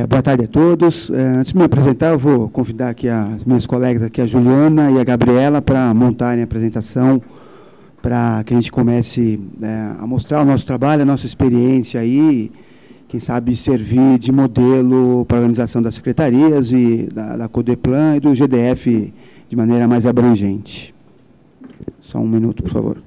Boa tarde a todos. Antes de me apresentar, eu vou convidar aqui as minhas colegas, aqui, a Juliana e a Gabriela, para montarem a apresentação, para que a gente comece a mostrar o nosso trabalho, a nossa experiência aí, quem sabe servir de modelo para a organização das secretarias e da Codeplan e do GDF de maneira mais abrangente. Só um minuto, por favor.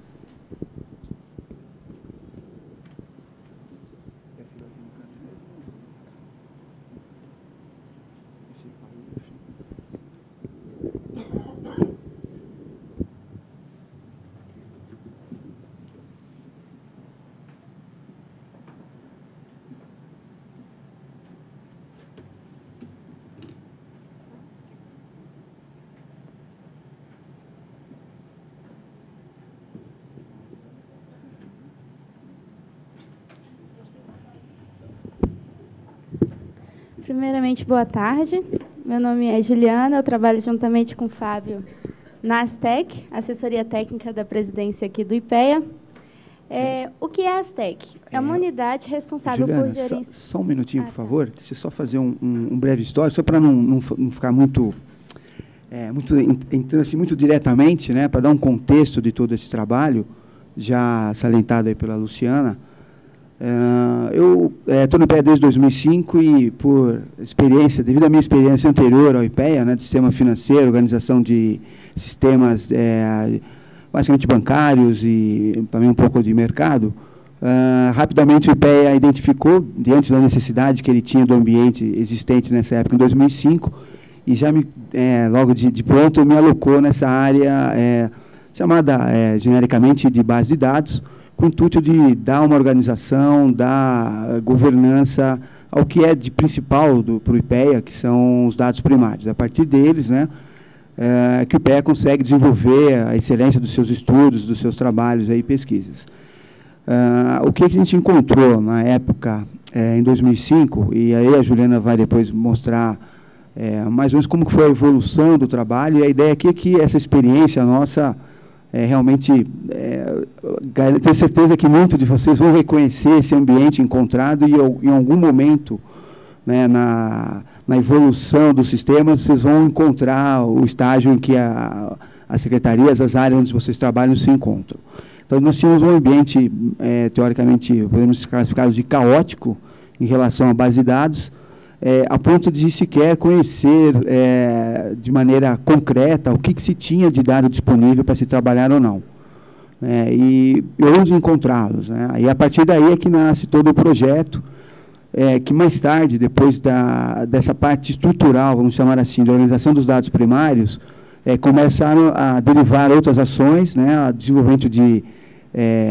Primeiramente, boa tarde. Meu nome é Juliana, eu trabalho juntamente com o Fábio na Astec, assessoria técnica da presidência aqui do IPEA. O que é a Astec? É uma unidade responsável Juliana, por gerenciar... Só um minutinho, por favor. Deixa eu só fazer um breve histórico, só para não ficar muito entrando assim, muito diretamente, né, para dar um contexto de todo esse trabalho, já salientado aí pela Luciana. Eu estou no IPEA desde 2005 e, por experiência, devido à minha experiência anterior ao IPEA, né, de sistema financeiro, organização de sistemas basicamente bancários e também um pouco de mercado, rapidamente o IPEA identificou, diante da necessidade que ele tinha do ambiente existente nessa época, em 2005, e já logo de pronto me alocou nessa área chamada genericamente de base de dados, com o intuito de dar uma organização, dar governança ao que é de principal para o IPEA, que são os dados primários. A partir deles, né, que o IPEA consegue desenvolver a excelência dos seus estudos, dos seus trabalhos e pesquisas. O que a gente encontrou na época, em 2005, e aí a Juliana vai depois mostrar mais ou menos como foi a evolução do trabalho, e a ideia aqui é que essa experiência nossa realmente, tenho certeza que muitos de vocês vão reconhecer esse ambiente encontrado e, em algum momento, né, na evolução dos sistemas, vocês vão encontrar o estágio em que as secretarias, as áreas onde vocês trabalham se encontram. Então, nós tínhamos um ambiente, teoricamente, podemos classificar de caótico em relação à base de dados, a ponto de sequer conhecer de maneira concreta o que se tinha de dado disponível para se trabalhar ou não. E onde encontrá-los. Né? E a partir daí é que nasce todo o projeto, que mais tarde, depois dessa parte estrutural, vamos chamar assim, da organização dos dados primários, começaram a derivar outras ações, né? O desenvolvimento de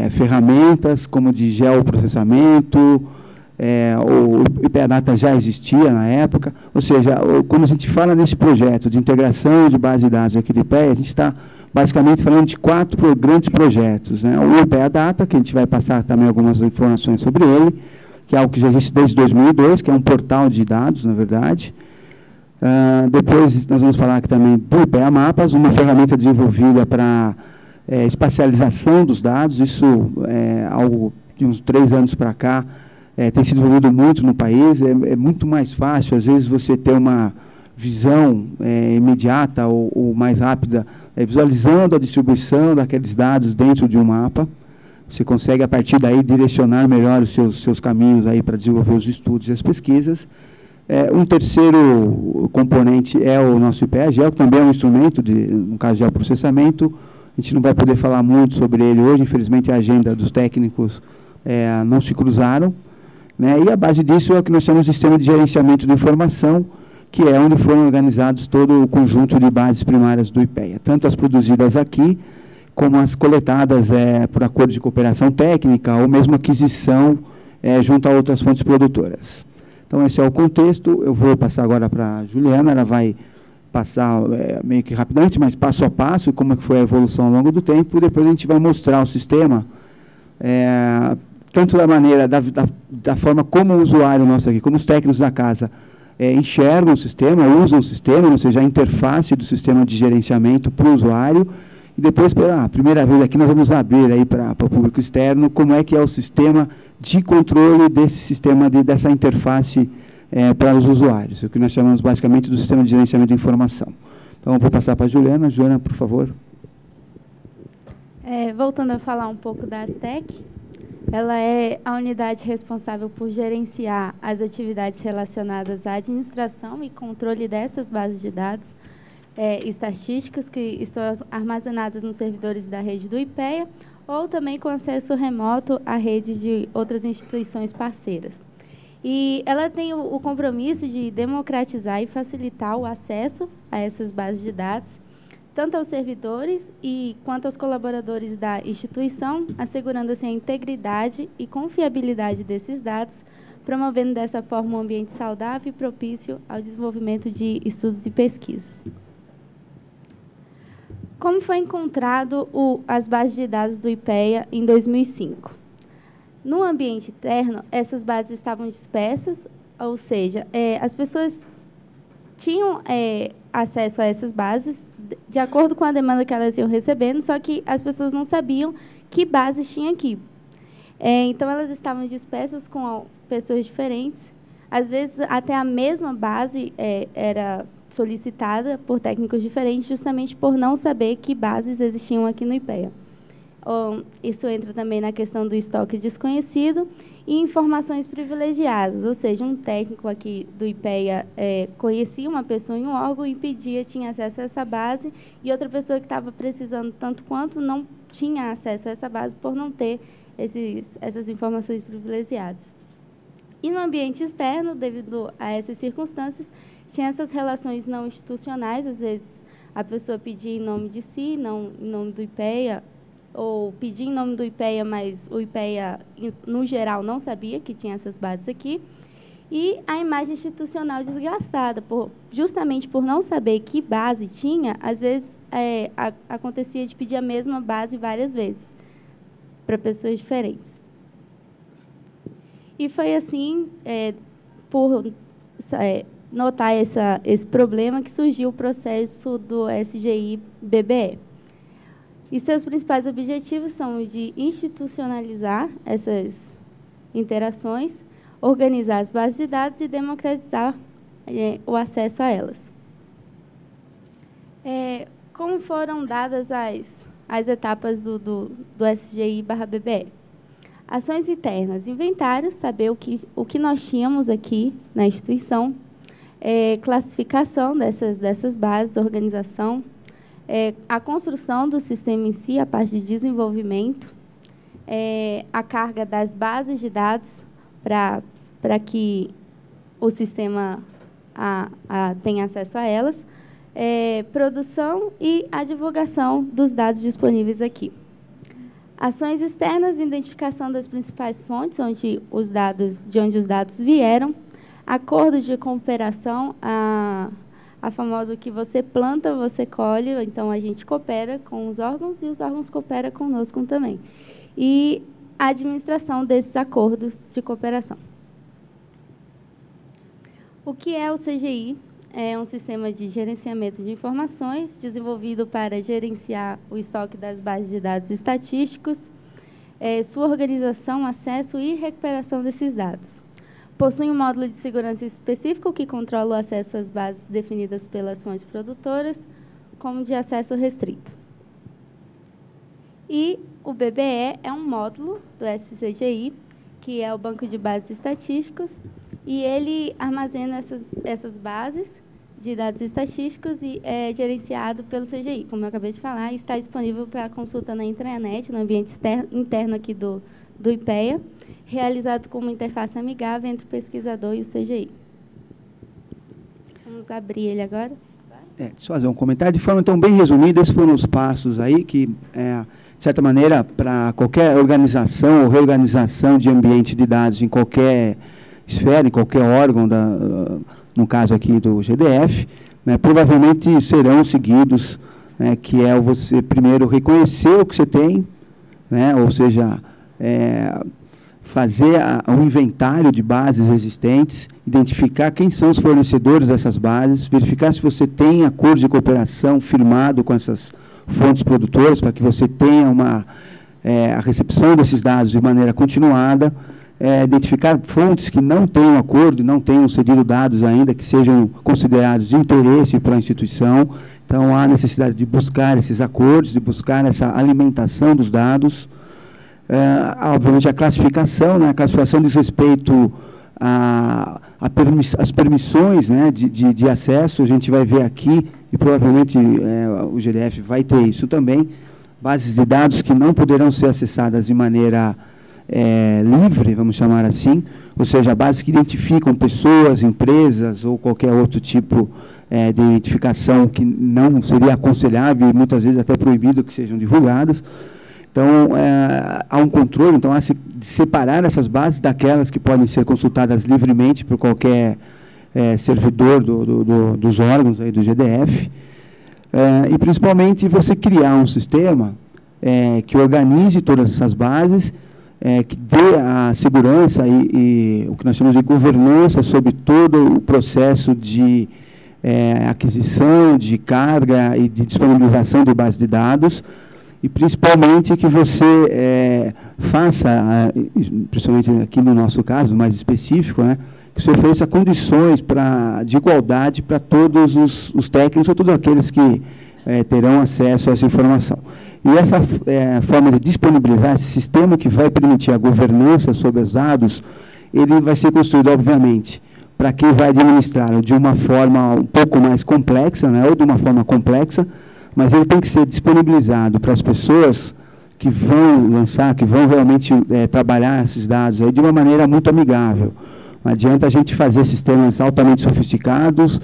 ferramentas como de geoprocessamento. O IPEA Data já existia na época, ou seja, quando a gente fala nesse projeto de integração de base de dados aqui do IPEA, a gente está basicamente falando de 4 grandes projetos. Né? O IPEA Data, que a gente vai passar também algumas informações sobre ele, que é algo que já existe desde 2002, que é um portal de dados, na verdade. Depois nós vamos falar aqui também do IPEA Mapas, uma ferramenta desenvolvida para espacialização dos dados, isso algo de uns 3 anos para cá, tem se desenvolvido muito no país, é muito mais fácil, às vezes, você ter uma visão imediata ou mais rápida, visualizando a distribuição daqueles dados dentro de um mapa. Você consegue, a partir daí, direcionar melhor os seus caminhos aí para desenvolver os estudos e as pesquisas. Um terceiro componente é o nosso IPEA Geo, que também é um instrumento, no caso de geoprocessamento. A gente não vai poder falar muito sobre ele hoje, infelizmente a agenda dos técnicos não se cruzaram. Né? E a base disso é o que nós chamamos de sistema de gerenciamento de informação, que é onde foram organizados todo o conjunto de bases primárias do IPEA, tanto as produzidas aqui, como as coletadas por acordo de cooperação técnica, ou mesmo aquisição junto a outras fontes produtoras. Então, esse é o contexto. Eu vou passar agora para a Juliana, ela vai passar meio que rapidamente, mas passo a passo, como é que foi a evolução ao longo do tempo, e depois a gente vai mostrar o sistema, tanto da maneira, da forma como o usuário nosso aqui, como os técnicos da casa enxergam o sistema, usam o sistema, ou seja, a interface do sistema de gerenciamento para o usuário, e depois, pela primeira vez aqui, nós vamos abrir aí para o público externo como é que é o sistema de controle desse sistema, dessa interface para os usuários, o que nós chamamos basicamente do sistema de gerenciamento de informação. Então, vou passar para a Juliana. Juliana, por favor. Voltando a falar um pouco da Astec, ela é a unidade responsável por gerenciar as atividades relacionadas à administração e controle dessas bases de dados estatísticas que estão armazenadas nos servidores da rede do IPEA ou também com acesso remoto à rede de outras instituições parceiras. E ela tem o compromisso de democratizar e facilitar o acesso a essas bases de dados, tanto aos servidores quanto aos colaboradores da instituição, assegurando assim a integridade e confiabilidade desses dados, promovendo dessa forma um ambiente saudável e propício ao desenvolvimento de estudos e pesquisas. Como foi encontrado as bases de dados do IPEA em 2005? No ambiente interno, essas bases estavam dispersas, ou seja, as pessoas tinham acesso a essas bases de acordo com a demanda que elas iam recebendo, só que as pessoas não sabiam que bases tinha aqui. Então, elas estavam dispersas com pessoas diferentes. Às vezes, até a mesma base era solicitada por técnicos diferentes, justamente por não saber que bases existiam aqui no IPEA. Isso entra também na questão do estoque desconhecido e informações privilegiadas, ou seja, um técnico aqui do IPEA conhecia uma pessoa em um órgão e tinha acesso a essa base, e outra pessoa que estava precisando tanto quanto não tinha acesso a essa base por não ter essas informações privilegiadas. E no ambiente externo, devido a essas circunstâncias, tinha essas relações não institucionais, às vezes a pessoa pedia em nome de si, não em nome do IPEA, ou pedir em nome do IPEA, mas o IPEA, no geral, não sabia que tinha essas bases aqui, e a imagem institucional desgastada, justamente por não saber que base tinha, às vezes acontecia de pedir a mesma base várias vezes, para pessoas diferentes. E foi assim, por notar esse problema, que surgiu o processo do SGI-BBE. E seus principais objetivos são os de institucionalizar essas interações, organizar as bases de dados e democratizar o acesso a elas. Como foram dadas as etapas do SGI/BBE? Ações internas, inventário, saber o que nós tínhamos aqui na instituição, classificação dessas bases, organização, a construção do sistema em si, a parte de desenvolvimento, a carga das bases de dados para que o sistema tenha acesso a elas, produção e a divulgação dos dados disponíveis aqui. Ações externas, identificação das principais fontes de onde os dados vieram, acordos de cooperação, a famosa que você planta, você colhe, então a gente coopera com os órgãos e os órgãos cooperam conosco também. E a administração desses acordos de cooperação. O que é o CGI? É um sistema de gerenciamento de informações desenvolvido para gerenciar o estoque das bases de dados estatísticos, sua organização, acesso e recuperação desses dados. Possui um módulo de segurança específico que controla o acesso às bases definidas pelas fontes produtoras, como de acesso restrito. E o BBE é um módulo do SCGI, que é o Banco de Bases Estatísticos, e ele armazena essas bases de dados estatísticos e é gerenciado pelo CGI, como eu acabei de falar, e está disponível para consulta na intranet, no ambiente interno aqui do IPEA, realizado com uma interface amigável entre o pesquisador e o CGI. Vamos abrir ele agora. Deixa eu fazer um comentário. De forma, então, bem resumida, esses foram os passos aí que, de de certa maneira, para qualquer organização ou reorganização de ambiente de dados em qualquer esfera, em qualquer órgão, no caso aqui do GDF, né, provavelmente serão seguidos, né, que é você primeiro reconhecer o que você tem, né, ou seja, fazer um inventário de bases existentes, identificar quem são os fornecedores dessas bases, verificar se você tem acordo de cooperação firmado com essas fontes produtoras, para que você tenha a recepção desses dados de maneira continuada, identificar fontes que não tenham acordo e não tenham cedido dados ainda, que sejam considerados de interesse para a instituição. Então, há necessidade de buscar esses acordos, de buscar essa alimentação dos dados. Obviamente, a classificação, né? A classificação diz respeito às permissões, né, de acesso. A gente vai ver aqui, e provavelmente o GDF vai ter isso também, bases de dados que não poderão ser acessadas de maneira livre, vamos chamar assim, ou seja, bases que identificam pessoas, empresas ou qualquer outro tipo de identificação que não seria aconselhável e muitas vezes até proibido que sejam divulgadas. Então, há um controle, então há de separar essas bases daquelas que podem ser consultadas livremente por qualquer servidor dos órgãos aí do GDF, e principalmente você criar um sistema que organize todas essas bases, que dê a segurança e o que nós chamamos de governança sobre todo o processo de aquisição, de carga e de disponibilização de bases de dados, e principalmente que você faça, principalmente aqui no nosso caso, mais específico, né, que você ofereça condições de igualdade para todos os técnicos ou todos aqueles que terão acesso a essa informação. E essa forma de disponibilizar, esse sistema que vai permitir a governança sobre os dados, ele vai ser construído, obviamente, para quem vai administrá-lo de uma forma um pouco mais complexa, né, ou de uma forma complexa, mas ele tem que ser disponibilizado para as pessoas que vão lançar, que vão realmente trabalhar esses dados aí de uma maneira muito amigável. Não adianta a gente fazer sistemas altamente sofisticados,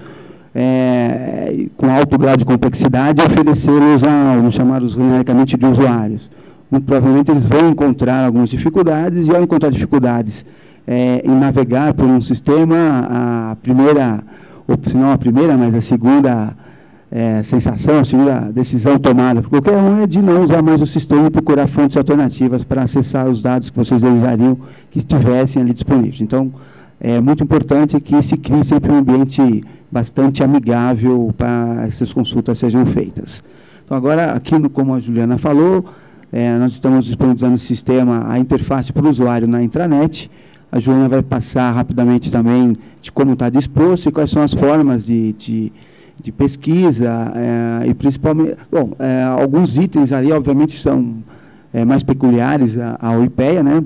com alto grau de complexidade, e oferecê-los vamos chamar-os genericamente de usuários. Muito provavelmente eles vão encontrar algumas dificuldades, e ao encontrar dificuldades em navegar por um sistema, a primeira, ou se não a primeira, mas a segunda sensação, a segunda decisão tomada por qualquer um é de não usar mais o sistema e procurar fontes alternativas para acessar os dados que vocês desejariam que estivessem ali disponíveis. Então, é muito importante que se crie sempre um ambiente bastante amigável para essas consultas sejam feitas. Então, agora, aqui, como a Juliana falou, nós estamos disponibilizando o sistema, a interface para o usuário na intranet. A Juliana vai passar rapidamente também de como está disposto e quais são as formas de pesquisa, e principalmente, bom, alguns itens ali, obviamente, são mais peculiares ao IPEA, né?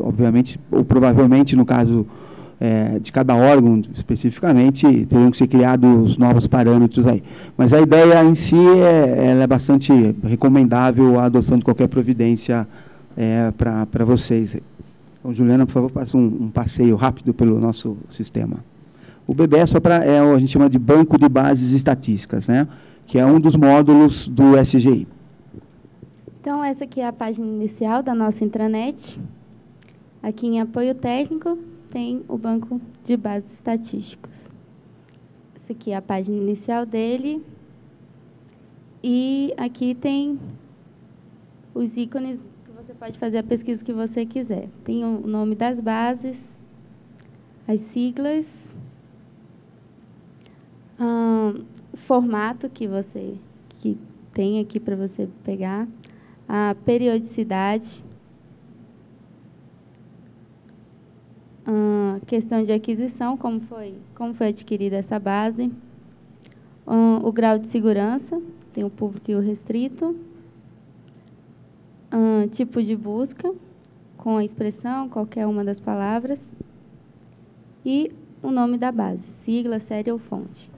Obviamente, ou provavelmente, no caso de cada órgão, especificamente, teriam que ser criados novos parâmetros aí. Mas a ideia em si ela é bastante recomendável a adoção de qualquer providência para vocês. Então, Juliana, por favor, faça um passeio rápido pelo nosso sistema. O BBE a gente chama de Banco de Bases Estatísticas, né? Que é um dos módulos do SGI. Então, essa aqui é a página inicial da nossa intranet. Aqui em apoio técnico tem o Banco de Bases Estatísticos. Essa aqui é a página inicial dele. E aqui tem os ícones que você pode fazer a pesquisa que você quiser. Tem o nome das bases, as siglas, o formato que tem aqui para você pegar, a periodicidade, questão de aquisição, como foi adquirida essa base, o grau de segurança, tem o público e o restrito, tipo de busca, com a expressão, qualquer uma das palavras, e o nome da base, sigla, série ou fonte.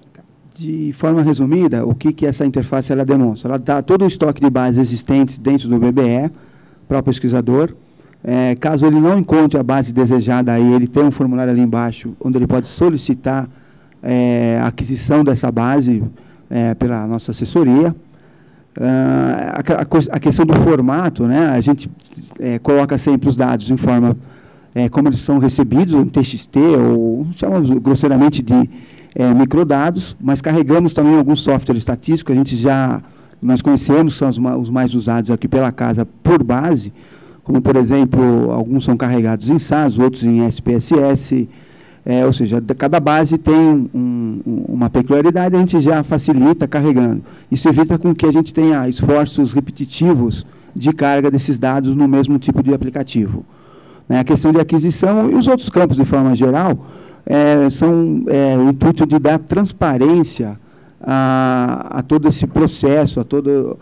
De forma resumida, o que essa interface ela demonstra? Ela dá todo o estoque de bases existentes dentro do BBE para o pesquisador. Caso ele não encontre a base desejada, aí ele tem um formulário ali embaixo, onde ele pode solicitar a aquisição dessa base pela nossa assessoria. A questão do formato, né? A gente coloca sempre os dados em forma como eles são recebidos, em TXT, ou chamamos grosseiramente de microdados, mas carregamos também alguns softwares estatísticos, nós conhecemos, são os mais usados aqui pela casa por base, como, por exemplo, alguns são carregados em SAS, outros em SPSS, ou seja, cada base tem uma peculiaridade, a gente já facilita carregando. Isso evita com que a gente tenha esforços repetitivos de carga desses dados no mesmo tipo de aplicativo. A questão de aquisição e os outros campos, de forma geral, são o intuito de dar transparência a todo esse processo, a todo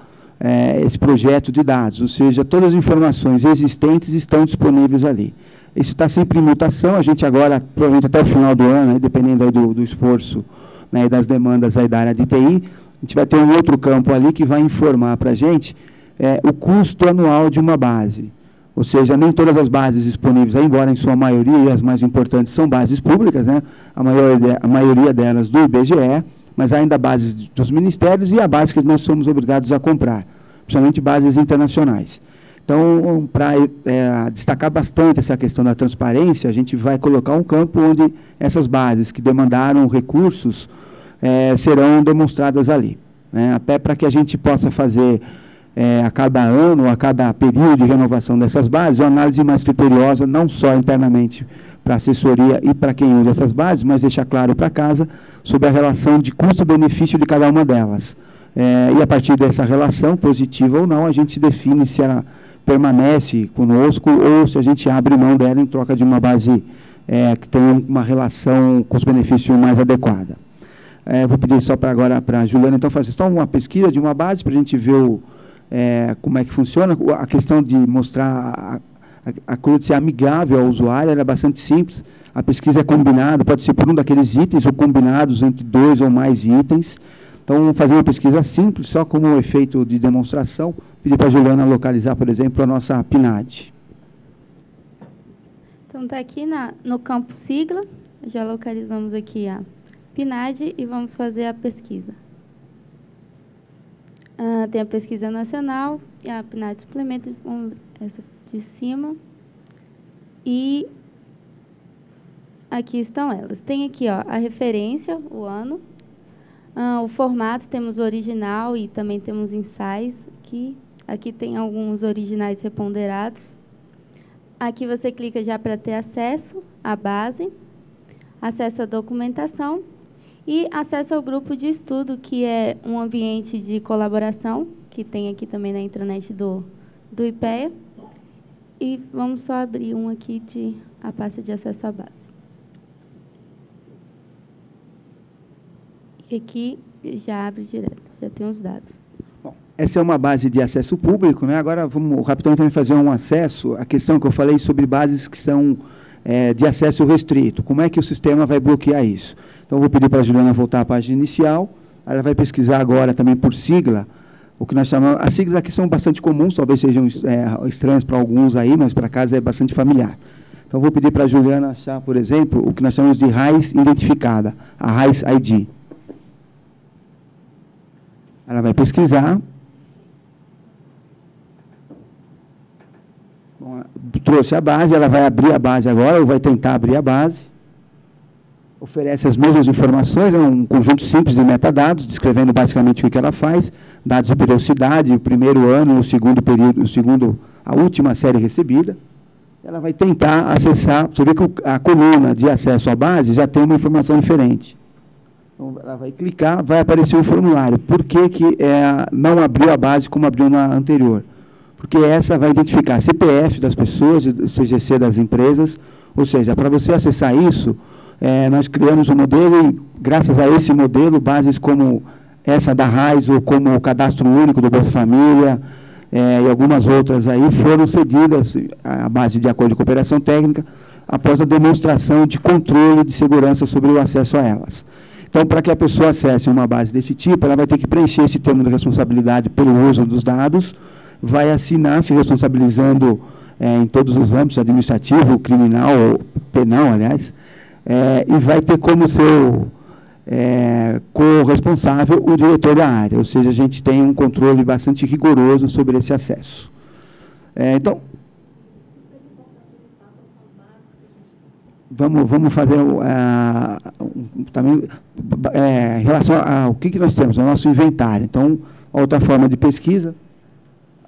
esse projeto de dados, ou seja, todas as informações existentes estão disponíveis ali. Isso está sempre em mutação, a gente agora, provavelmente até o final do ano, dependendo aí do esforço, né, e das demandas aí da área de TI, a gente vai ter um outro campo ali que vai informar para a gente o custo anual de uma base. Ou seja, nem todas as bases disponíveis, embora em sua maioria, as mais importantes são bases públicas, né? A maioria delas do IBGE, mas ainda bases dos ministérios e a base que nós somos obrigados a comprar, principalmente bases internacionais. Então, para destacar bastante essa questão da transparência, a gente vai colocar um campo onde essas bases que demandaram recursos serão demonstradas ali, né? Até para que a gente possa fazer a cada ano, a cada período de renovação dessas bases, uma análise mais criteriosa, não só internamente para a assessoria e para quem usa essas bases, mas deixar claro para casa sobre a relação de custo-benefício de cada uma delas. E a partir dessa relação, positiva ou não, a gente define se ela permanece conosco ou se a gente abre mão dela em troca de uma base que tenha uma relação custo-benefício mais adequada. Vou pedir só para agora para a Juliana, então, fazer só uma pesquisa de uma base para a gente ver como é que funciona. A questão de mostrar a coisa de ser amigável ao usuário era bastante simples. A pesquisa é combinada, pode ser por um daqueles itens ou combinados entre 2 ou mais itens. Então, vamos fazer uma pesquisa simples, só como efeito de demonstração. Pedir para a Juliana localizar, por exemplo, a nossa PNAD. Então, está aqui no campo sigla, já localizamos aqui a PNAD e vamos fazer a pesquisa. Tem a pesquisa nacional e a PNAD suplementa, essa de cima. E aqui estão elas. Tem aqui a referência, o ano. O formato, temos o original e também temos ensaios. Aqui tem alguns originais reponderados. Aqui você clica já para ter acesso à base, acesso à documentação e acesso ao grupo de estudo, que é um ambiente de colaboração, que tem aqui também na intranet do IPEA. E vamos só abrir aqui a pasta de acesso à base. E aqui já abre direto, já tem os dados. Bom, essa é uma base de acesso público, né? Agora vamos rapidamente também fazer um acesso. A questão que eu falei sobre bases que são de acesso restrito. Como é que o sistema vai bloquear isso? Então, vou pedir para a Juliana voltar à página inicial. Ela vai pesquisar agora também por sigla, o que nós chamamos... As siglas aqui são bastante comuns, talvez sejam estranhas para alguns aí, mas para casa é bastante familiar. Então, vou pedir para a Juliana achar, por exemplo, o que nós chamamos de RAIS identificada, a RAIS ID. Ela vai pesquisar. Bom, trouxe a base, ela vai abrir a base agora, ou vai tentar abrir a base. Oferece as mesmas informações, é um conjunto simples de metadados, descrevendo basicamente o que ela faz, dados de periodicidade, o primeiro ano, o segundo período, a última série recebida. Ela vai tentar acessar, você vê que a coluna de acesso à base já tem uma informação diferente. Então, ela vai clicar, vai aparecer um formulário. Por que não abriu a base como abriu na anterior? Porque essa vai identificar CPF das pessoas, CGC das empresas, ou seja, para você acessar isso, nós criamos um modelo e, graças a esse modelo, bases como essa da RAIS ou como o Cadastro Único do Bolsa Família e algumas outras aí foram cedidas à base de acordo de cooperação técnica após a demonstração de controle de segurança sobre o acesso a elas. Então, para que a pessoa acesse uma base desse tipo, ela vai ter que preencher esse termo de responsabilidade pelo uso dos dados, vai assinar se responsabilizando em todos os âmbitos, administrativo, criminal ou penal, aliás, e vai ter como seu corresponsável o diretor da área, ou seja, a gente tem um controle bastante rigoroso sobre esse acesso. Então, vamos fazer também em relação ao que nós temos, o nosso inventário. Então, outra forma de pesquisa,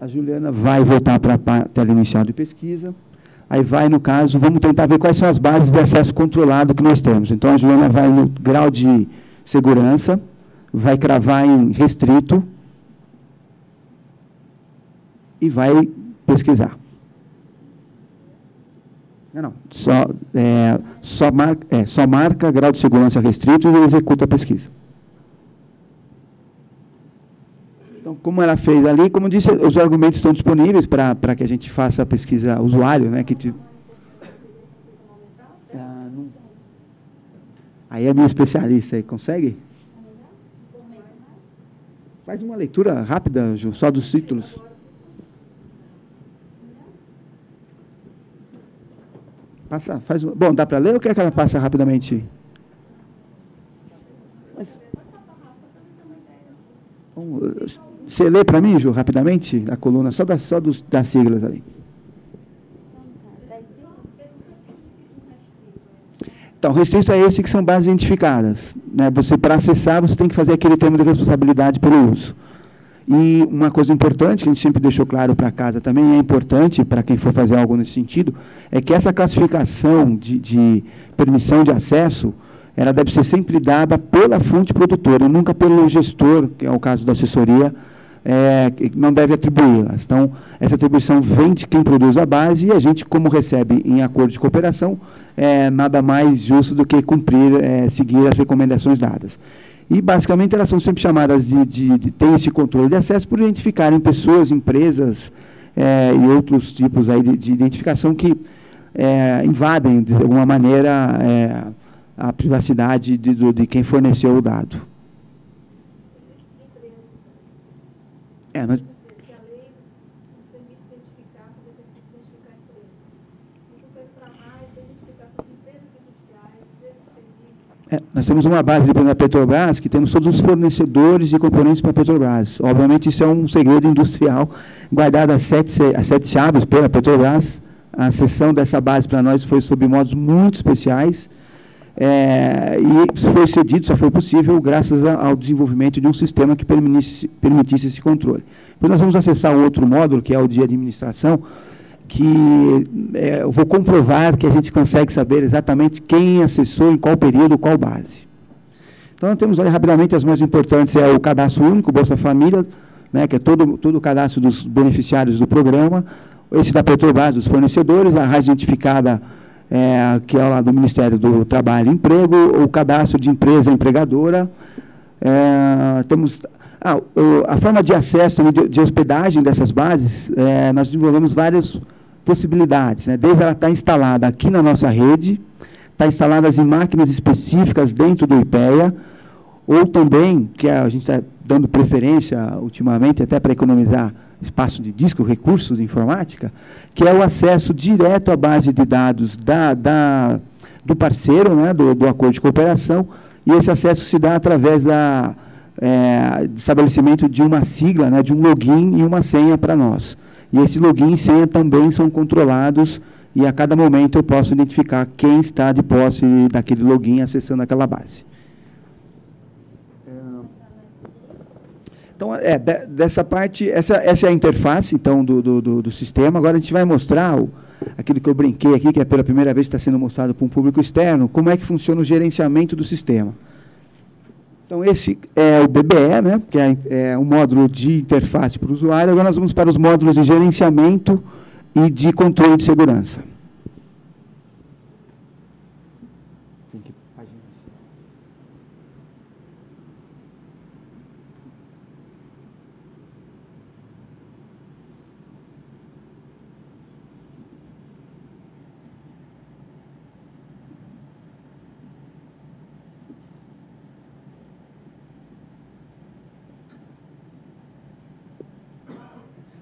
a Juliana vai voltar para a tela inicial de pesquisa, aí vai, no caso, vamos tentar ver quais são as bases de acesso controlado que nós temos. Então, a Juliana vai no grau de segurança, vai cravar em restrito e vai pesquisar. Não, só marca grau de segurança restrito e executa a pesquisa. Então, como ela fez ali, como disse, os argumentos estão disponíveis para que a gente faça a pesquisa usuário, né? Aí é minha especialista aí, consegue? Faz uma leitura rápida, Ju, só dos títulos. Bom, dá para ler ou quer que ela passe rapidamente? Você lê para mim, Ju, rapidamente, a coluna, só das siglas ali. Então, restrito é esse que são bases identificadas, né? Para acessar, você tem que fazer aquele termo de responsabilidade pelo uso. E uma coisa importante, que a gente sempre deixou claro para casa também, é importante para quem for fazer algo nesse sentido, é que essa classificação de permissão de acesso, ela deve ser sempre dada pela fonte produtora, e nunca pelo gestor, que é o caso da assessoria, que não deve atribuí-las. Então, essa atribuição vem de quem produz a base, e a gente, como recebe em acordo de cooperação, nada mais justo do que cumprir, seguir as recomendações dadas. E, basicamente, elas são sempre chamadas de ter esse controle de acesso por identificarem pessoas, empresas e outros tipos aí de identificação que invadem, de alguma maneira, a privacidade de quem forneceu o dado. Mas nós temos uma base da Petrobras que temos todos os fornecedores de componentes para a Petrobras. Obviamente, isso é um segredo industrial, guardado a sete chaves pela Petrobras. A acessão dessa base para nós foi sob modos muito especiais, e foi cedido, só foi possível graças ao desenvolvimento de um sistema que permitisse esse controle. Depois nós vamos acessar um outro módulo, que é o de administração, que eu vou comprovar que a gente consegue saber exatamente quem acessou, em qual período, qual base. Então, nós temos ali rapidamente as mais importantes, o cadastro único, Bolsa Família, né, que é todo o cadastro dos beneficiários do programa, esse da Petrobras, dos fornecedores, a RAIS identificada, que é lá do Ministério do Trabalho e Emprego, o cadastro de empresa empregadora, temos a forma de acesso, de hospedagem dessas bases, nós desenvolvemos várias possibilidades, né? Desde ela estar instalada aqui na nossa rede, está instalada em máquinas específicas dentro do IPEA, ou também, que a gente está dando preferência ultimamente, até para economizar espaço de disco, recursos de informática, que é o acesso direto à base de dados do parceiro, né, do acordo de cooperação, e esse acesso se dá através do estabelecimento de uma sigla, né, de um login e uma senha para nós. E esse login e senha também são controlados, e a cada momento eu posso identificar quem está de posse daquele login acessando aquela base. Então, dessa parte, essa é a interface, então, do sistema. Agora, a gente vai mostrar aquilo que eu brinquei aqui, que é pela primeira vez que está sendo mostrado para um público externo, como é que funciona o gerenciamento do sistema. Então, esse é o BBE, né, que é um módulo de interface para o usuário. Agora, nós vamos para os módulos de gerenciamento e de controle de segurança.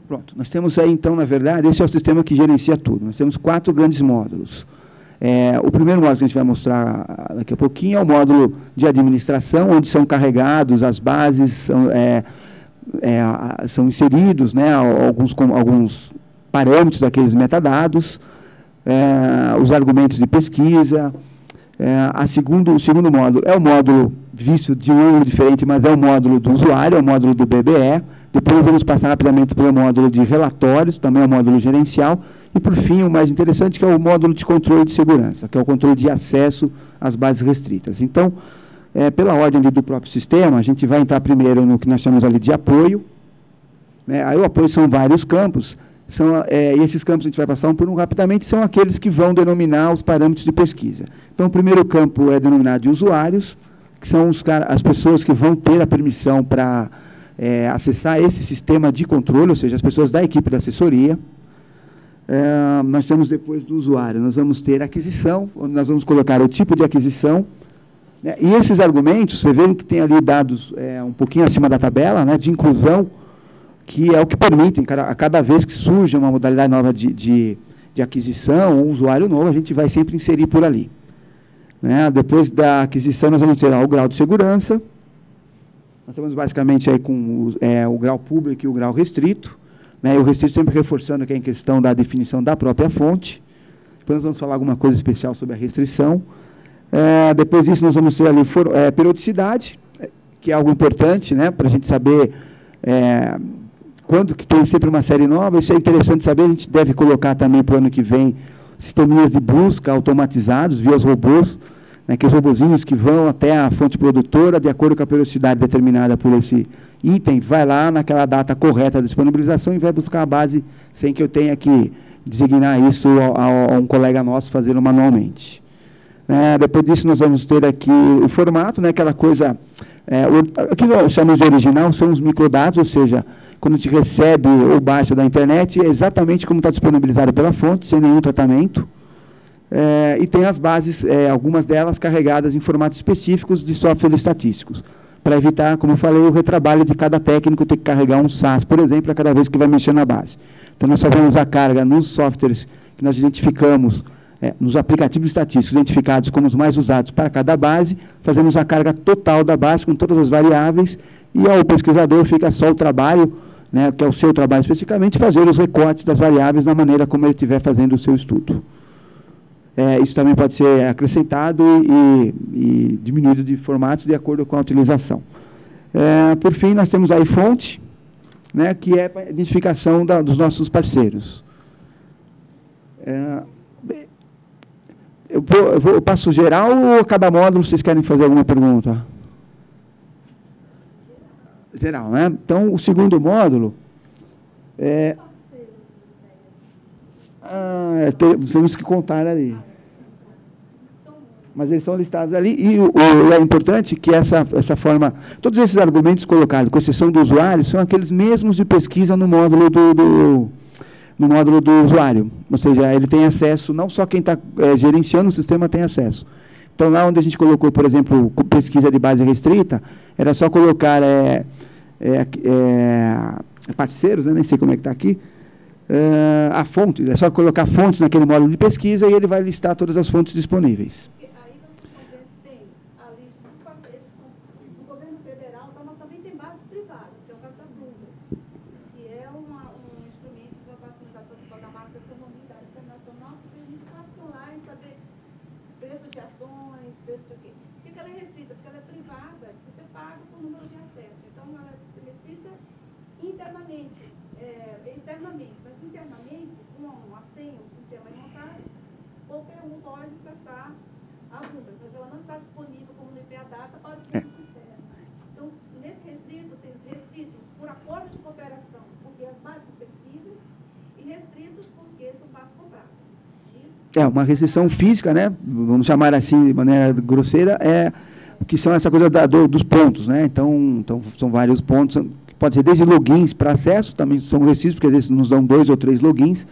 Pronto, nós temos aí, então, na verdade, esse é o sistema que gerencia tudo. Nós temos 4 grandes módulos. O primeiro módulo que a gente vai mostrar daqui a pouquinho é o módulo de administração, onde são carregados as bases, são inseridos, né, alguns parâmetros daqueles metadados, os argumentos de pesquisa. O segundo módulo é o módulo visto de um ângulo diferente, mas é o módulo do usuário, é o módulo do BBE. Depois vamos passar rapidamente pelo módulo de relatórios, também é o módulo gerencial. E, por fim, o mais interessante, que é o módulo de controle de segurança, que é o controle de acesso às bases restritas. Então, pela ordem do próprio sistema, a gente vai entrar primeiro no que nós chamamos ali de apoio. Aí o apoio são vários campos. E esses campos a gente vai passar um por um rapidamente, são aqueles que vão denominar os parâmetros de pesquisa. Então, o primeiro campo é denominado de usuários, que são as pessoas que vão ter a permissão para acessar esse sistema de controle, ou seja, as pessoas da equipe da assessoria. Nós temos, depois do usuário, nós vamos ter aquisição, onde nós vamos colocar o tipo de aquisição, né, e esses argumentos, você vê que tem ali dados um pouquinho acima da tabela, né, de inclusão, que é o que permite, a cada vez que surge uma modalidade nova de aquisição, um usuário novo, a gente vai sempre inserir por ali. Né. Depois da aquisição, nós vamos ter o grau de segurança, nós estamos basicamente aí com o grau público e o grau restrito, né, o restrito sempre reforçando que é em questão da definição da própria fonte. Depois nós vamos falar alguma coisa especial sobre a restrição. Depois disso, nós vamos ter ali periodicidade, que é algo importante, né, para a gente saber quando que tem sempre uma série nova. Isso é interessante saber, a gente deve colocar também para o ano que vem sisteminhas de busca automatizados via os robôs, né, aqueles robozinhos que vão até a fonte produtora, de acordo com a periodicidade determinada por esse item, vai lá naquela data correta da disponibilização e vai buscar a base sem que eu tenha que designar isso a um colega nosso fazendo manualmente. Depois disso, nós vamos ter aqui o formato, né, aquela coisa, aqui nós chamamos de original, são os microdados, ou seja, quando a gente recebe ou baixa da internet, é exatamente como está disponibilizado pela fonte, sem nenhum tratamento. E tem as bases, algumas delas carregadas em formatos específicos de softwares estatísticos, para evitar, como eu falei, o retrabalho de cada técnico ter que carregar um SAS, por exemplo, a cada vez que vai mexer na base. Então, nós fazemos a carga nos softwares que nós identificamos, nos aplicativos estatísticos identificados como os mais usados para cada base, fazemos a carga total da base com todas as variáveis, e ao pesquisador fica só o trabalho, né, que é o seu trabalho especificamente, fazer os recortes das variáveis da maneira como ele estiver fazendo o seu estudo. Isso também pode ser acrescentado e diminuído de formatos de acordo com a utilização. Por fim, nós temos aí fonte, né, que é a identificação dos nossos parceiros. Eu passo geral ou cada módulo vocês querem fazer alguma pergunta? Geral, né? Então, o segundo módulo temos que contar ali. Mas eles estão listados ali, e é importante que essa forma, todos esses argumentos colocados, com exceção do usuário, são aqueles mesmos de pesquisa no módulo do usuário. Ou seja, ele tem acesso, não só quem está gerenciando o sistema tem acesso. Então, lá onde a gente colocou, por exemplo, pesquisa de base restrita, era só colocar parceiros, né, nem sei como é que está aqui, a fonte, é só colocar fontes naquele módulo de pesquisa e ele vai listar todas as fontes disponíveis. Aí vocês também tem a lista dos parceiros do governo federal, mas também tem bases privadas, que é o caso da Bloomberg, que é um instrumento que já está utilizado pelo pessoal da macroeconomia e da área internacional, que a gente pode lá e saber preço de ações, preço de quê. Por que ela é restrita? Porque ela é privada, você paga por número de acesso. Então, ela é restrita internamente, externamente, mas internamente, com a senha, um sistema montado, qualquer um pode acessar a Bloomberg, mas ela não está disponível como no IPA Data para o público externo. Então, nesse restrito, tem os restritos por acordo de cooperação, porque as bases são sensíveis, e restritos porque são bases compradas. Isso? Uma restrição física, né? Vamos chamar assim de maneira grosseira, que são essa coisa dos pontos, né? Então, são vários pontos, pode ser desde logins para acesso, também são restritos, porque às vezes nos dão 2 ou 3 logins,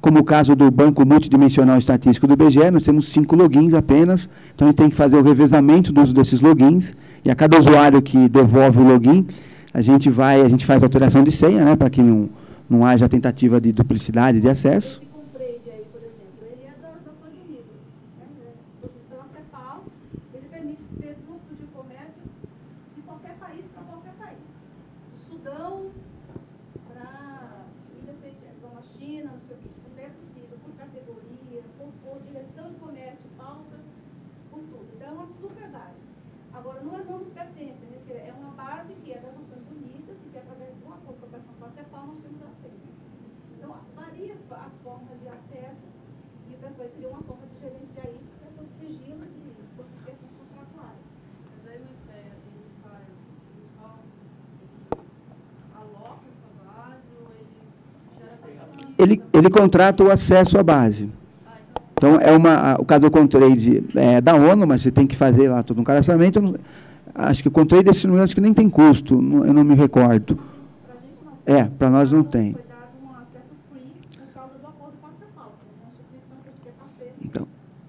como o caso do Banco Multidimensional Estatístico do IBGE, nós temos 5 logins apenas, então a gente tem que fazer o revezamento do uso desses logins, e a cada usuário que devolve o login, a gente faz alteração de senha, né, para que não haja tentativa de duplicidade de acesso. Esse Comprade aí, por exemplo, ele é das Nações Unidas, global, ele permite ter fluxo de comércio de qualquer país para qualquer país. Do Sudão para Ilha Seychelles, ou na China, não sei o que. Tudo é possível, por categoria, por direção de comércio, pauta, por tudo. Então, é uma super base. Agora, não nos pertence, é uma base que é das Nações Unidas e que, através do acordo com a Operação Pacepal, nós temos acesso. Então, varia as formas de acesso e o pessoal criou uma forma de gerenciar isso por questão de sigilo de outras questões contratuais. Mas aí o IPEA, ele só aloca essa base ou ele gera pesquisa? Ele contrata o acesso à base. Então, o caso do Contrade é da ONU, mas você tem que fazer lá todo um cadastramento. Acho que o Contrade, esse número, acho que nem tem custo, eu não me recordo. Para a gente não. Para nós não tem. Foi dado um acesso free por causa do acordo com a CEPAL, que é uma instituição que a gente quer parceiro. Então,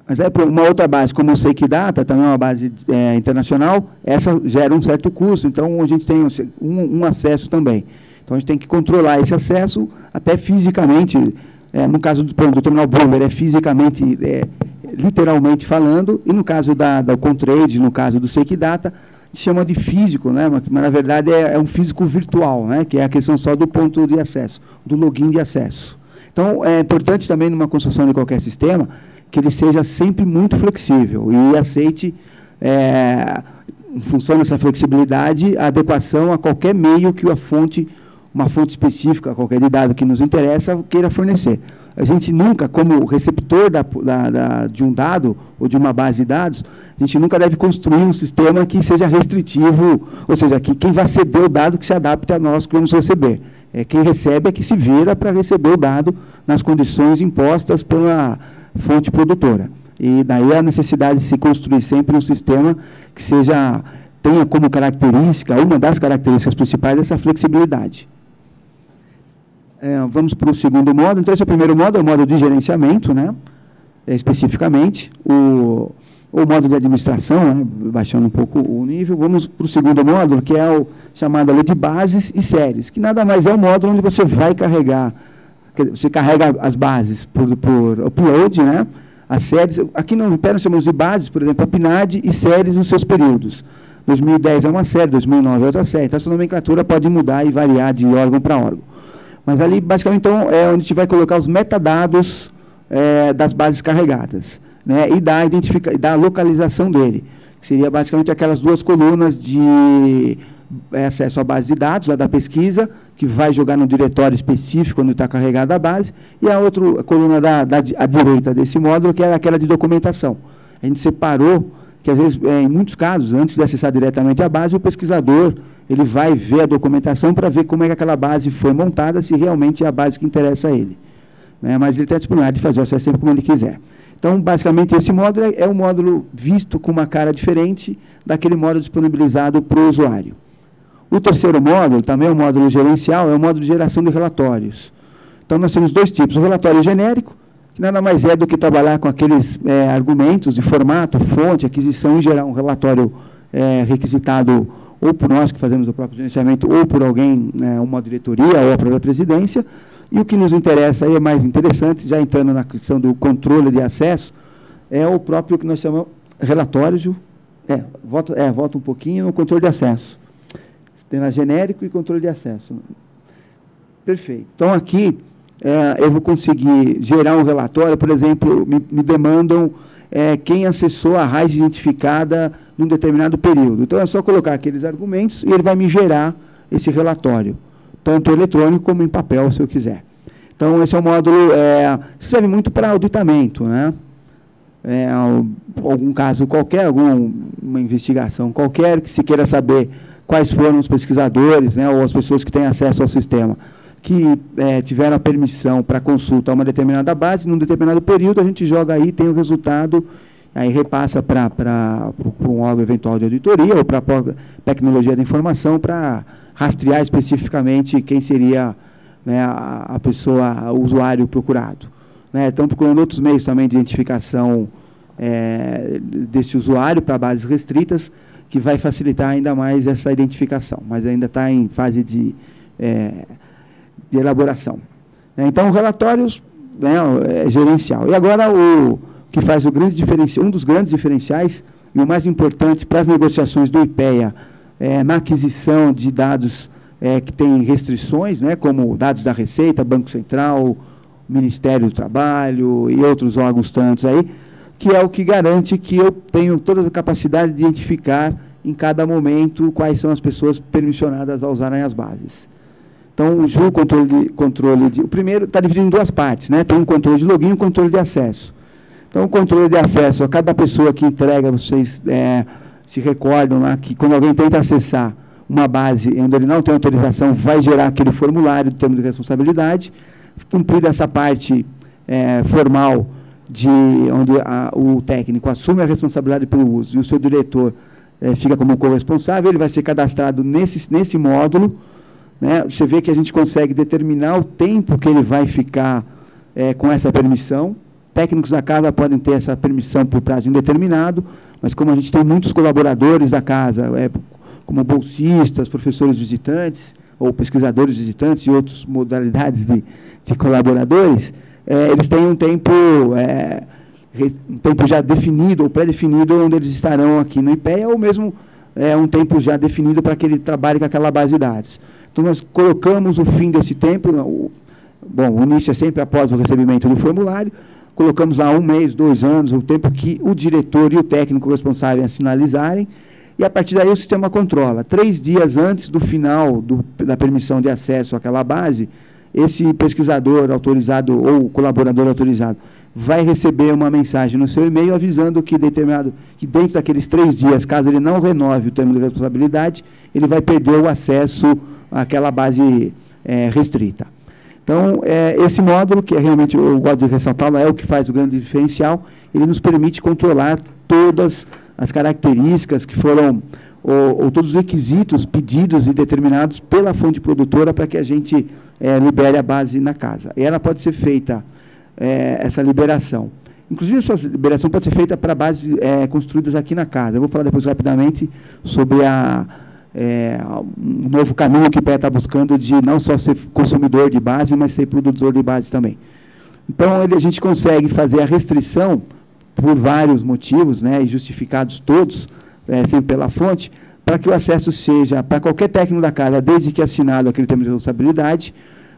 mas aí, por uma outra base, como o Seikidata, também é uma base internacional, essa gera um certo custo, então a gente tem um acesso também. Então, a gente tem que controlar esse acesso até fisicamente. No caso do terminal Bloomberg, fisicamente, literalmente falando, e no caso da Contrade, no caso do Seikidata, se chama de físico, né, mas na verdade é um físico virtual, né, que é a questão só do ponto de acesso, do login de acesso. Então, é importante também, numa construção de qualquer sistema, que ele seja sempre muito flexível e aceite, em função dessa flexibilidade, a adequação a qualquer meio que uma fonte específica, qualquer de dado que nos interessa, queira fornecer. A gente nunca, como receptor de um dado ou de uma base de dados, a gente nunca deve construir um sistema que seja restritivo, ou seja, que quem vai receber o dado que se adapte a nós que vamos receber. Quem recebe é que se vira para receber o dado nas condições impostas pela fonte produtora. E daí a necessidade de se construir sempre um sistema que tenha como característica, uma das características principais, essa flexibilidade. Vamos para o segundo módulo. Então, esse é o primeiro módulo, é o módulo de gerenciamento, né? Especificamente. O módulo de administração, né? Baixando um pouco o nível. Vamos para o segundo módulo, que é o chamado ali de bases e séries, que nada mais é o módulo onde você vai carregar, você carrega as bases por upload, né? As séries, aqui no IPEA nós chamamos de bases, por exemplo, a PNAD e séries nos seus períodos. 2010 é uma série, 2009 é outra série. Então, essa nomenclatura pode mudar e variar de órgão para órgão. Mas ali, basicamente, então, é onde a gente vai colocar os metadados das bases carregadas, né, e da localização dele, que seria basicamente aquelas duas colunas de acesso à base de dados, lá da pesquisa, que vai jogar no diretório específico onde está carregada a base, e a outra coluna à direita desse módulo, que é aquela de documentação. A gente separou que, às vezes, em muitos casos, antes de acessar diretamente a base, o pesquisador ele vai ver a documentação para ver como é que aquela base foi montada, se realmente é a base que interessa a ele. Né? Mas ele tem a disponibilidade de fazer o acesso sempre como ele quiser. Então, basicamente, esse módulo é um módulo visto com uma cara diferente daquele módulo disponibilizado para o usuário. O terceiro módulo, também é um módulo gerencial, é o módulo de geração de relatórios. Então, nós temos dois tipos. O relatório genérico, que nada mais é do que trabalhar com aqueles argumentos de formato, fonte, aquisição, e gerar um relatório requisitado ou por nós que fazemos o próprio gerenciamento, ou por alguém, uma diretoria ou a própria presidência. E o que nos interessa aí é mais interessante, já entrando na questão do controle de acesso, é o próprio que nós chamamos relatório, volta um pouquinho no controle de acesso. Tem lá genérico e controle de acesso. Perfeito. Então, aqui, eu vou conseguir gerar um relatório, por exemplo, me demandam quem acessou a RAIS identificada num determinado período. Então, é só colocar aqueles argumentos e ele vai me gerar esse relatório, tanto eletrônico como em papel, se eu quiser. Então, esse é um módulo que serve muito para auditamento, né? Algum caso qualquer, uma investigação qualquer, que se queira saber quais foram os pesquisadores, né, ou as pessoas que têm acesso ao sistema, que tiveram a permissão para consulta a uma determinada base, num determinado período, a gente joga aí, tem o resultado, aí repassa para um órgão eventual de auditoria ou para a tecnologia da informação para rastrear especificamente quem seria, né, a pessoa, o usuário procurado. Né? Estão procurando outros meios também de identificação desse usuário para bases restritas, que vai facilitar ainda mais essa identificação, mas ainda está em fase de elaboração. Então, relatórios gerencial. E agora, que faz um dos grandes diferenciais e o mais importante para as negociações do IPEA, na aquisição de dados que têm restrições, né, como dados da Receita, Banco Central, Ministério do Trabalho e outros órgãos tantos aí, que é o que garante que eu tenho toda a capacidade de identificar em cada momento quais são as pessoas permissionadas a usarem as bases. Então, o Ju, o primeiro está dividido em duas partes, né? Tem um controle de login e um controle de acesso. Então, o controle de acesso, a cada pessoa que entrega, vocês se recordam lá que quando alguém tenta acessar uma base onde ele não tem autorização, vai gerar aquele formulário de termo de responsabilidade, cumprida essa parte formal, onde o técnico assume a responsabilidade pelo uso e o seu diretor fica como corresponsável, ele vai ser cadastrado nesse módulo, né? Você vê que a gente consegue determinar o tempo que ele vai ficar com essa permissão. Técnicos da casa podem ter essa permissão por prazo indeterminado, mas como a gente tem muitos colaboradores da casa, como bolsistas, professores visitantes, ou pesquisadores visitantes e outras modalidades de colaboradores, eles têm um tempo já definido ou pré-definido onde eles estarão aqui no IPEA, ou mesmo um tempo já definido para que ele trabalhe com aquela base de dados. Então, nós colocamos o fim desse tempo, o início é sempre após o recebimento do formulário, colocamos lá 1 mês, 2 anos, o tempo que o diretor e o técnico responsável sinalizarem, e a partir daí o sistema controla. 3 dias antes do final da permissão de acesso àquela base, esse pesquisador autorizado ou colaborador autorizado vai receber uma mensagem no seu e-mail avisando que dentro daqueles 3 dias, caso ele não renove o termo de responsabilidade, ele vai perder o acesso àquela base restrita. Então, esse módulo, que realmente eu gosto de ressaltá-lo, é o que faz o grande diferencial, ele nos permite controlar todas as características que foram, ou todos os requisitos pedidos e determinados pela fonte produtora para que a gente libere a base na casa. E ela pode ser feita, essa liberação. Inclusive, essa liberação pode ser feita para bases construídas aqui na casa. Eu vou falar depois rapidamente sobre um novo caminho que o IPEA está buscando de não só ser consumidor de base, mas ser produtor de base também. Então, a gente consegue fazer a restrição por vários motivos, né, e justificados todos, sempre pela fonte, para que o acesso seja para qualquer técnico da casa, desde que assinado aquele termo de responsabilidade,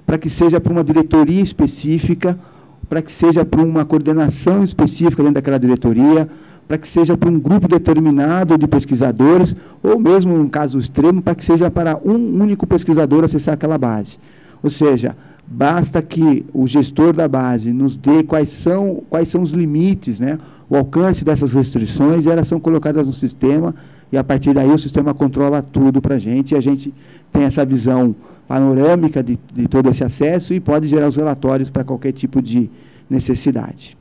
para que seja para uma diretoria específica, para que seja para uma coordenação específica dentro daquela diretoria, para que seja para um grupo determinado de pesquisadores, ou mesmo, num caso extremo, para que seja para um único pesquisador acessar aquela base. Ou seja, basta que o gestor da base nos dê quais são os limites, né, o alcance dessas restrições, e elas são colocadas no sistema, e a partir daí o sistema controla tudo para a gente, e a gente tem essa visão panorâmica de todo esse acesso e pode gerar os relatórios para qualquer tipo de necessidade.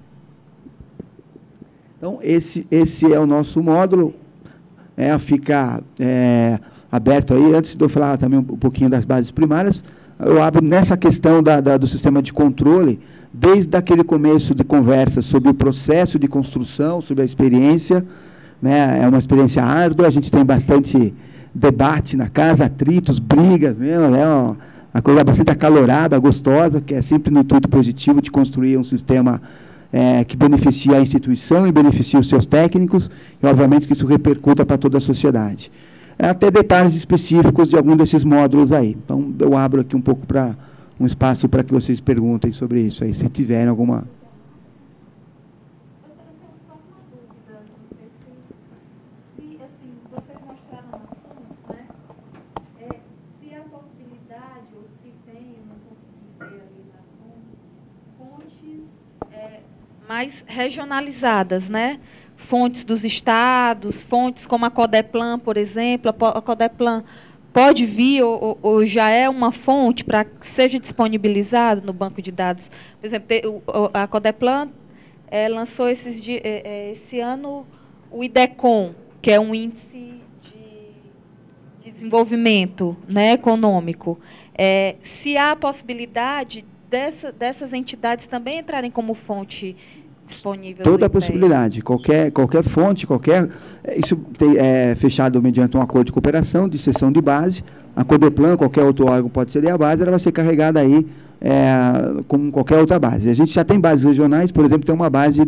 Então, esse é o nosso módulo, fica aberto aí. Antes de eu falar também um pouquinho das bases primárias, eu abro nessa questão do sistema de controle, desde aquele começo de conversa sobre o processo de construção, sobre a experiência, né, é uma experiência árdua, a gente tem bastante debate na casa, atritos, brigas, mesmo, né, uma coisa bastante acalorada, gostosa, que é sempre no intuito positivo de construir um sistema que beneficia a instituição e beneficia os seus técnicos, e, obviamente, que isso repercuta para toda a sociedade. Até detalhes específicos de algum desses módulos aí. Então, eu abro aqui um pouco para um espaço para que vocês perguntem sobre isso aí, se tiverem alguma. Eu tenho só uma dúvida, não sei se assim, vocês mostraram nas fontes, né? Se há possibilidade, ou se tem, eu não consegui ver ali nas fontes mais regionalizadas, né? Fontes dos estados, fontes como a Codeplan, por exemplo. A Codeplan pode vir ou já é uma fonte para que seja disponibilizado no banco de dados. Por exemplo, a Codeplan lançou esse ano o IDECOM, que é um índice de desenvolvimento, né, econômico. Se há a possibilidade dessas entidades também entrarem como fonte disponível. Toda a possibilidade, qualquer fonte, isso é fechado mediante um acordo de cooperação, de cessão de base. A Codeplan, qualquer outro órgão pode ceder a base, ela vai ser carregada aí como qualquer outra base. A gente já tem bases regionais, por exemplo, tem uma base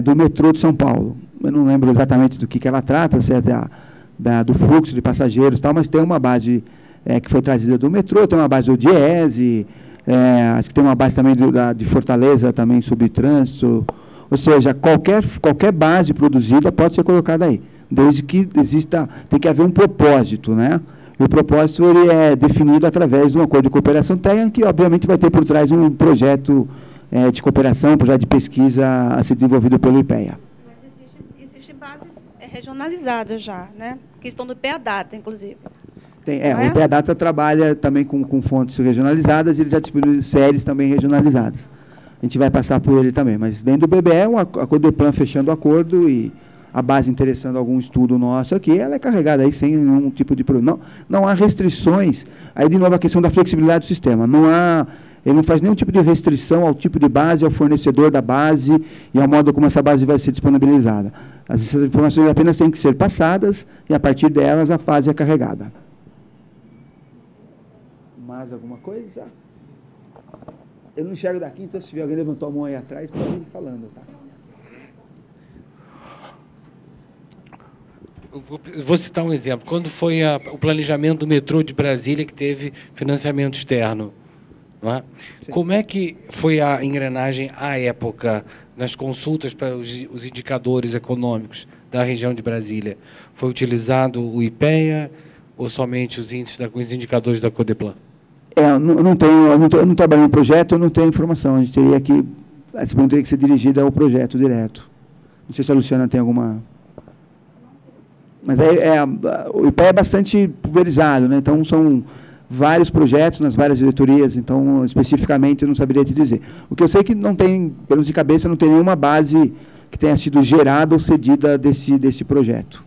do metrô de São Paulo. Eu não lembro exatamente do que ela trata, se é do fluxo de passageiros, tal, mas tem uma base que foi trazida do metrô, tem uma base do Diese, acho que tem uma base também de Fortaleza, também sobre trânsito. Ou seja, qualquer base produzida pode ser colocada aí, desde que tem que haver um propósito, né? E o propósito ele é definido através de um acordo de cooperação técnica, que obviamente vai ter por trás um projeto de cooperação, um projeto de pesquisa a ser desenvolvido pelo IPEA. Mas existem bases regionalizadas já, né? Que estão no IPEA Data, inclusive. O IPEA Data trabalha também com fontes regionalizadas e ele já disponibiliza séries também regionalizadas. A gente vai passar por ele também, mas dentro do BBE, a Codeplan fechando o acordo e a base interessando algum estudo nosso aqui, ela é carregada aí sem nenhum tipo de problema. Não há restrições, aí de novo a questão da flexibilidade do sistema, ele não faz nenhum tipo de restrição ao tipo de base, ao fornecedor da base e ao modo como essa base vai ser disponibilizada. Essas informações apenas têm que ser passadas e a partir delas a fase é carregada. Mais alguma coisa? Eu não enxergo daqui, então se alguém levantou a mão aí atrás, pode ir falando, tá? Eu vou citar um exemplo. Quando foi o planejamento do metrô de Brasília, que teve financiamento externo, não é? Como é que foi a engrenagem à época, nas consultas para os indicadores econômicos da região de Brasília? Foi utilizado o IPEA ou somente os indicadores da Codeplan? Eu não trabalho no projeto, eu não tenho informação. A gente teria que, essa pergunta teria que ser dirigida ao projeto direto. Não sei se a Luciana tem alguma... Mas o IPEA é bastante pulverizado, né? Então, são vários projetos nas várias diretorias, então, especificamente, eu não saberia te dizer. O que eu sei é que não tem, pelos de cabeça, não tem nenhuma base que tenha sido gerada ou cedida desse projeto.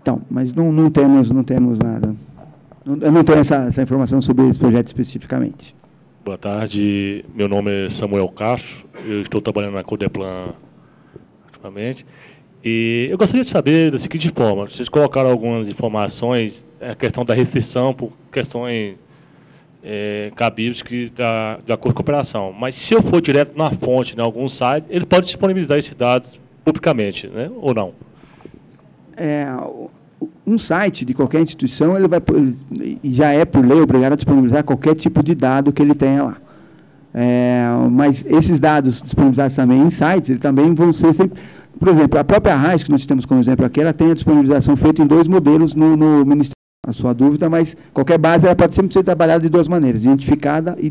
Então, mas não temos nada. Eu não tenho essa informação sobre esse projeto especificamente. Boa tarde, meu nome é Samuel Castro, eu estou trabalhando na Codeplan ativamente. E eu gostaria de saber da seguinte forma, vocês colocaram algumas informações, a questão da restrição por questões cabíveis da acordo com a cooperação. Mas se eu for direto na fonte, em algum site, ele pode disponibilizar esses dados publicamente, né? Ou não? Um site de qualquer instituição, ele já é, por lei, obrigado a disponibilizar qualquer tipo de dado que ele tenha lá. Mas esses dados disponibilizados também em sites, eles também vão ser sempre... Por exemplo, a própria RAIS, que nós temos como exemplo aqui, ela tem a disponibilização feita em 2 modelos no Ministério. A sua dúvida, mas qualquer base ela pode sempre ser trabalhada de 2 maneiras, identificada e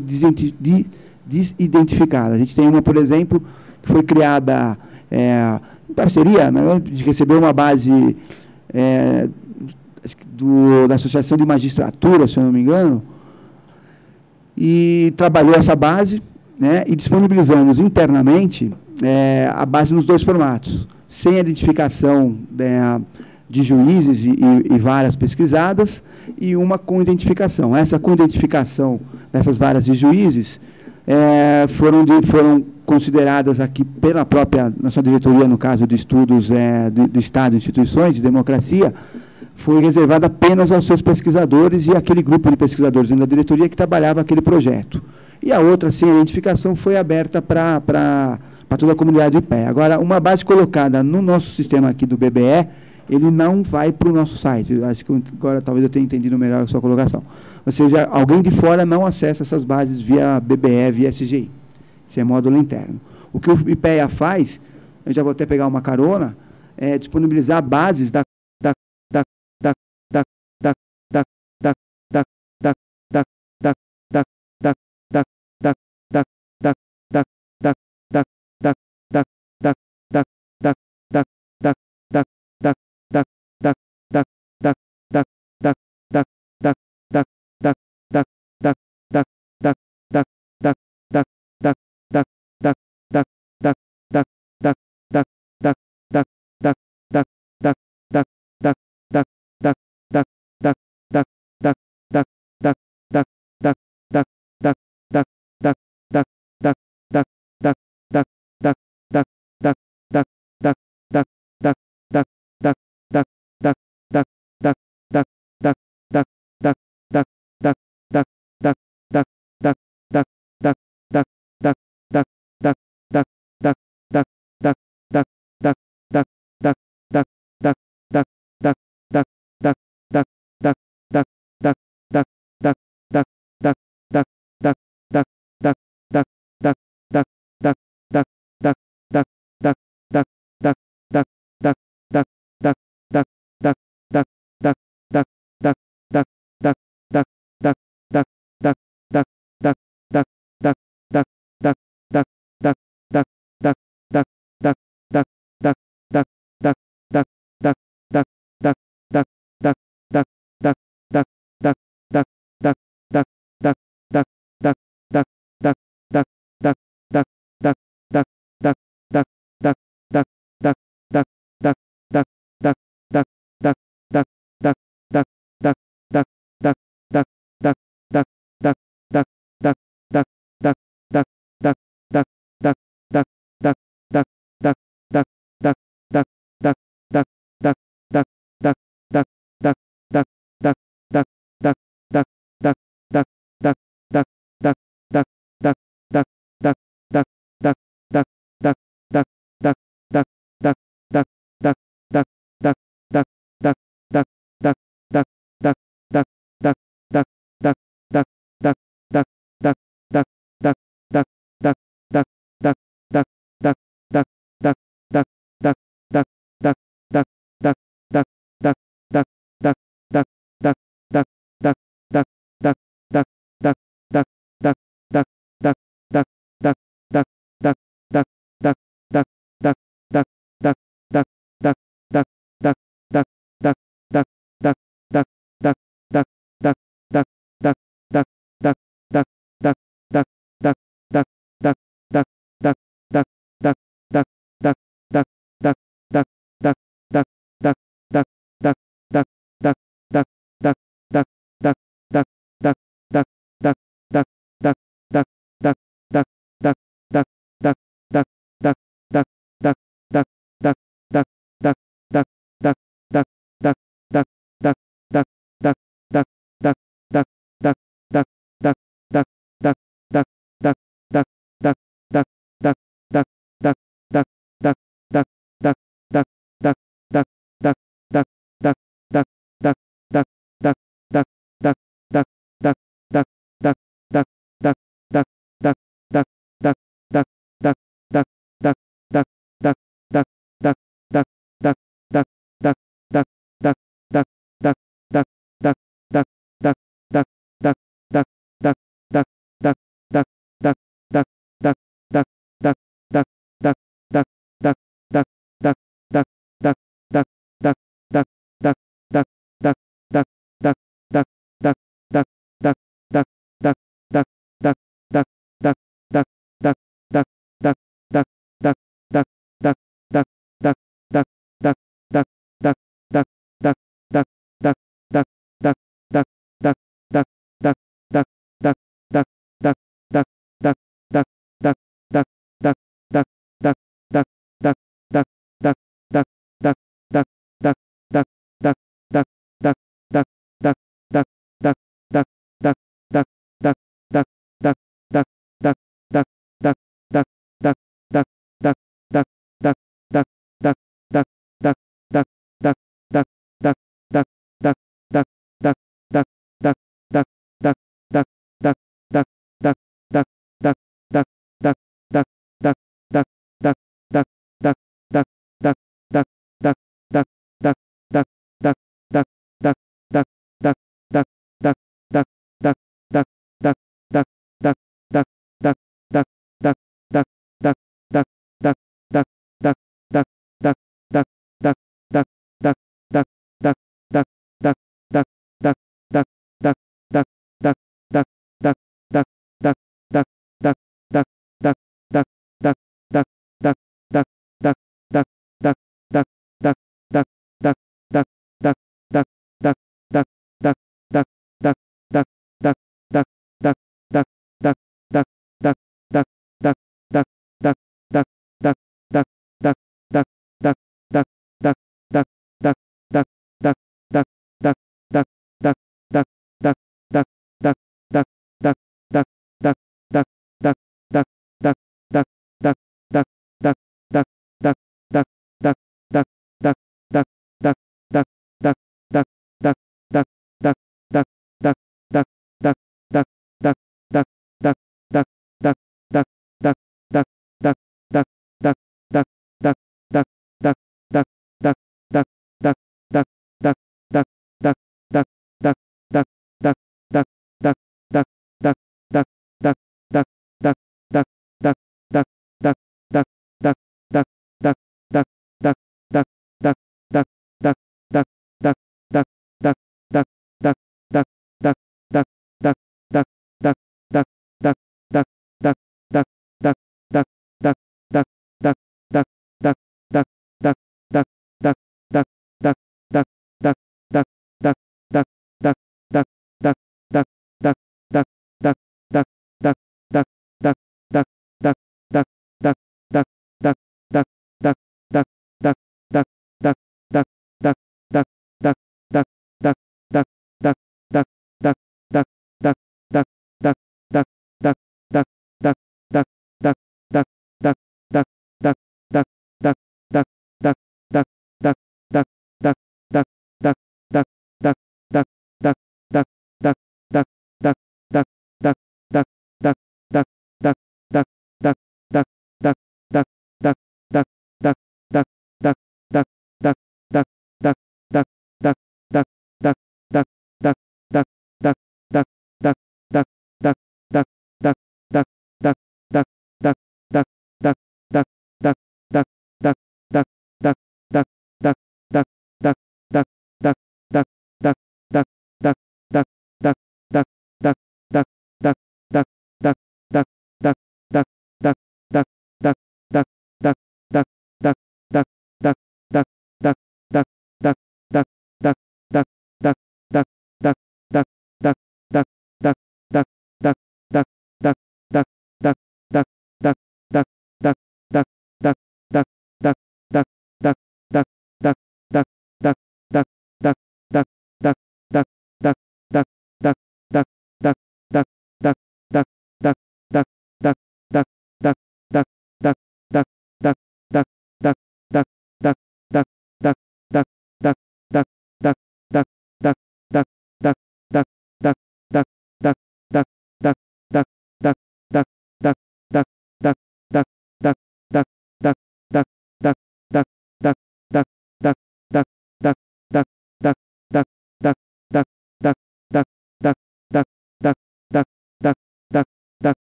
desidentificada. A gente tem uma, por exemplo, que foi criada em parceria, né, de receber uma base da Associação de Magistratura, se eu não me engano, e trabalhou essa base, né, e disponibilizamos internamente a base nos 2 formatos, sem identificação de juízes e varas pesquisadas, e uma com identificação. Essa com identificação dessas varas de juízes foram consideradas aqui pela própria nossa diretoria, no caso de estudos do Estado, instituições de democracia, foi reservada apenas aos seus pesquisadores e aquele grupo de pesquisadores dentro da diretoria que trabalhava aquele projeto. E a outra, sem identificação, foi aberta para toda a comunidade do IPEA. Agora, uma base colocada no nosso sistema aqui do BBE, ele não vai para o nosso site. Eu acho que agora talvez eu tenha entendido melhor a sua colocação. Ou seja, alguém de fora não acessa essas bases via BBE, via SGI. Isso é módulo interno. O que o IPEA faz, eu já vou até pegar uma carona, é disponibilizar bases da